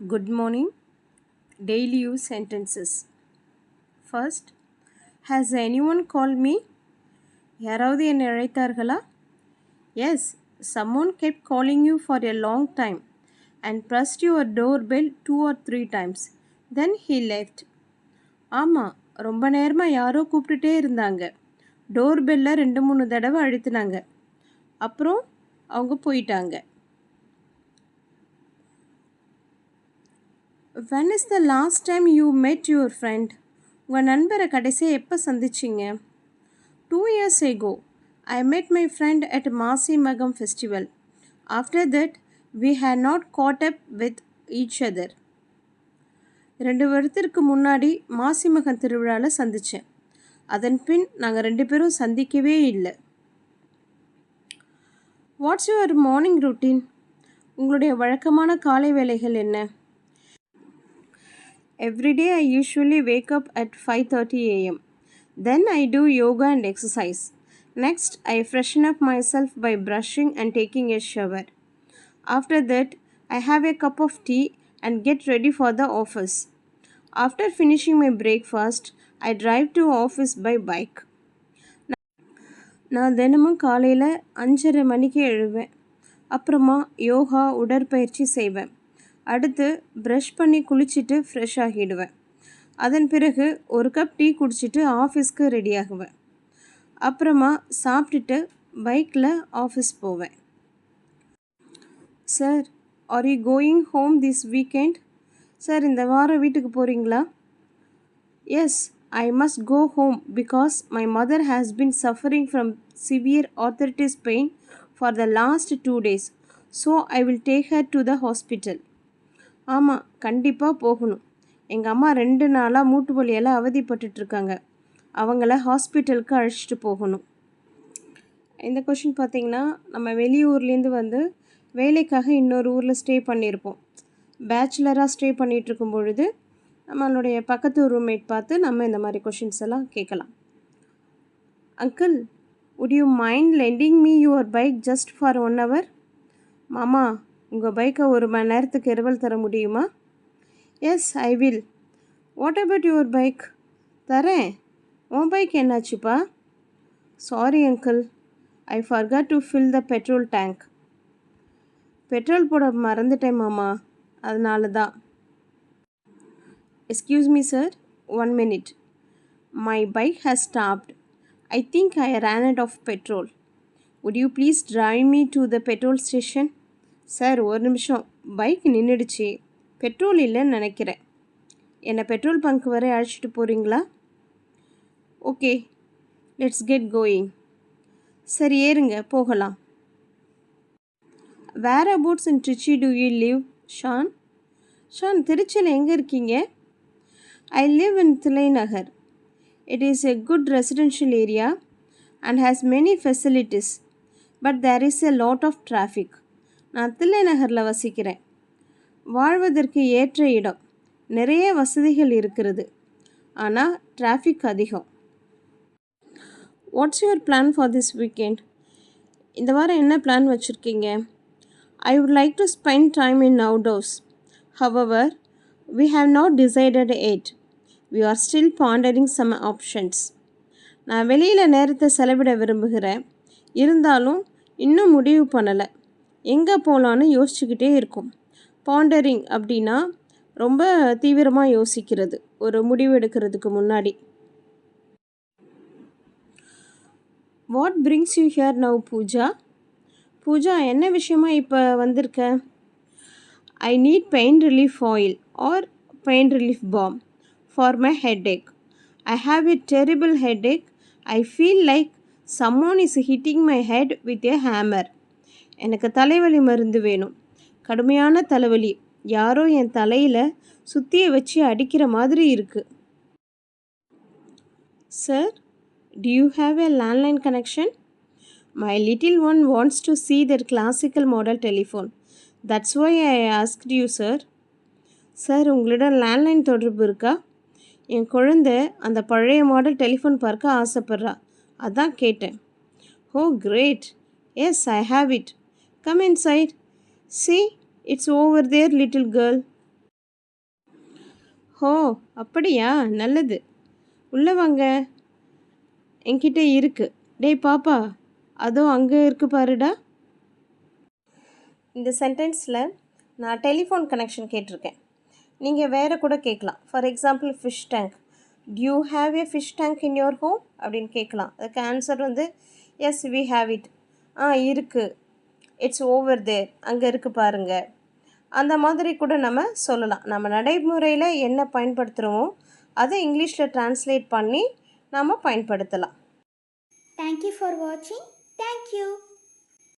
Good morning. Daily use sentences. First, has anyone called me? யாராவது என்னை அழைத்தார்களா? Yes, someone kept calling you for a long time and pressed your doorbell 2 or 3 times. Then he left. ஆமாம், ரொம்ப நேரமாக யாரோ கூப்பிட்டுட்டே இருந்தாங்க. டோர்பெல்லை 2-3 தடவை அழுத்தினாங்க. அப்புறம் அவங்க போயிட்டாங்க. When is the last time you met your friend? உங்கள் நண்பரை கடைசியாக எப்போ சந்திச்சிங்க? 2 years ago, I met my friend at Masi Magam festival. After that, we had not caught up with each other. 2 வருடத்திற்கு முன்னாடி மாசிமகம் திருவிழாவில் சந்தித்தேன். அதன் பின் நாங்கள் 2 பேரும் சந்திக்கவே இல்லை. What's your morning routine? உங்களுடைய வழக்கமான காலை வேலைகள் என்ன? Every day I usually wake up at 5:30 a.m. Then I do yoga and exercise. Next, I freshen up myself by brushing and taking a shower. After that, I have a cup of tea and get ready for the office. After finishing my breakfast, I drive to office by bike. நான் தினமும் காலையில் 5:30 மணிக்கு எழுவேன். அப்புறமா யோகா உடற்பயிற்சி செய்வேன். அடுத்து brush பண்ணி குளிச்சுட்டு ஃப்ரெஷ் ஆகிடுவேன். அதன் பிறகு ஒரு கப் டீ குடிச்சிட்டு ஆஃபீஸ்க்கு ரெடி ஆகுவேன். அப்புறமா சாப்பிட்டுட்டு பைக்கில் ஆஃபீஸ் போவேன். Sir, are you going home this weekend? Sir, இந்த வாரம் வீட்டுக்கு போகிறீங்களா? Yes, I must go home because my mother has been suffering from severe arthritis pain for the last 2 days. So I will take her to the hospital. ஆமாம், கண்டிப்பாக போகணும். எங்கள் அம்மா 2 நாளாக மூட்டு வலியால் அவதிப்பட்டுருக்காங்க. அவங்கள ஹாஸ்பிட்டலுக்கு அழைச்சிட்டு போகணும். இந்த கொஷின் பார்த்திங்கன்னா, நம்ம வெளியூர்லேருந்து வந்து வேலைக்காக இன்னொரு ஊரில் ஸ்டே பண்ணியிருப்போம். பேச்சுலராக ஸ்டே பண்ணிகிட்ருக்கும் பொழுது நம்மளுடைய பக்கத்து ரூம்மேட் பார்த்து நம்ம இந்த மாதிரி கொஷின்ஸ் எல்லாம் கேட்கலாம். Uncle, would you mind lending me your bike just for 1 hour? மாமா, உங்கள் பைக்கை 1 மணி நேரத்துக்கு இரவல் தர முடியுமா? Yes, I will. What about your bike? தரேன். உன் பைக் என்னாச்சுப்பா? Sorry uncle, I forgot to fill the petrol tank. Petrol போட மறந்துட்டேன் மாமா, அதனால தான். Excuse me sir, 1 minute. My bike has stopped. I think I ran out of petrol. Would you please drive me to the petrol station? Sir, 1 நிமிஷம், bike நின்றுடுச்சு, petrol இல்லைன்னு நினைக்கிறேன். என்னை petrol bunk வரை அழைச்சிட்டு போகிறீங்களா? Okay, let's get going. சரி, ஏறுங்க, போகலாம். Whereabouts in Trichy do you live, Shan? Shan, திருச்சியில் எங்கே இருக்கீங்க? I live in Thillai Nagar. It is a good residential area and has many facilities, but there is a lot of traffic. நான் தில்லை நகரில் வசிக்கிறேன். வாழ்வதற்கு ஏற்ற இடம், நிறைய வசதிகள் இருக்கிறது, ஆனால் டிராஃபிக் அதிகம். What's your plan for this weekend? இந்த வாரம் என்ன பிளான் வச்சுருக்கீங்க? I would like to spend time in outdoors. However, we have not decided yet. We are still pondering some options. நான் வெளியில் நேரத்தை செலவிட விரும்புகிறேன், இருந்தாலும் இன்னும் முடிவு பண்ணலை. எங்கே போகலான்னு யோசிச்சுக்கிட்டே இருக்கும். பாண்டரிங் அப்படின்னா ரொம்ப தீவிரமாக யோசிக்கிறது, ஒரு முடிவு எடுக்கிறதுக்கு முன்னாடி. What brings you here now Pooja? Pooja, என்ன விஷயமா இப்போ வந்திருக்க? I need pain relief oil or pain relief balm for my headache. I have a terrible headache. I feel like someone is hitting my head with a hammer. எனக்கு தலைவலி மருந்து வேணும். கடுமையான தலைவலி, யாரோ என் தலையில் சுத்தியை வச்சு அடிக்கிற மாதிரி இருக்கு. Sir, do you have a landline connection? My little one wants to see their classical model telephone. That's why I asked you, sir. Sir, உங்களிடம் லேண்ட்லைன் தொடர்பு இருக்கா? என் குழந்தை அந்த பழைய மாடல் டெலிஃபோன் பார்க்க ஆசைப்பட்றா, அதான் கேட்டேன். Oh great, yes I have it. Come inside. See, it's over there, little girl. ஹோ, அப்படியா? நல்லது. உள்ள வாங்க. என்கிட்ட இருக்கு. டேய் பாப்பா, அதோ அங்கே இருக்கு பாருடா. இந்த சென்டென்ஸில் நான் டெலிஃபோன் கனெக்ஷன் கேட்டிருக்கேன். நீங்கள் வேறு கூட கேட்கலாம். For example fish tank. Do you have a fish tank in your home அப்படின்னு கேட்கலாம். அதுக்கு ஆன்சர் வந்து எஸ் வி ஹேவ் இட். இருக்குது. It's over there. அங்கே இருக்குது பாருங்கள். அந்த மாதிரி கூட நம்ம சொல்லலாம். நம்ம நடைமுறையில் என்ன பயன்படுத்துகிறோமோ அதை இங்கிலீஷில் ட்ரான்ஸ்லேட் பண்ணி நாம் பயன்படுத்தலாம். Thank you for watching. Thank you.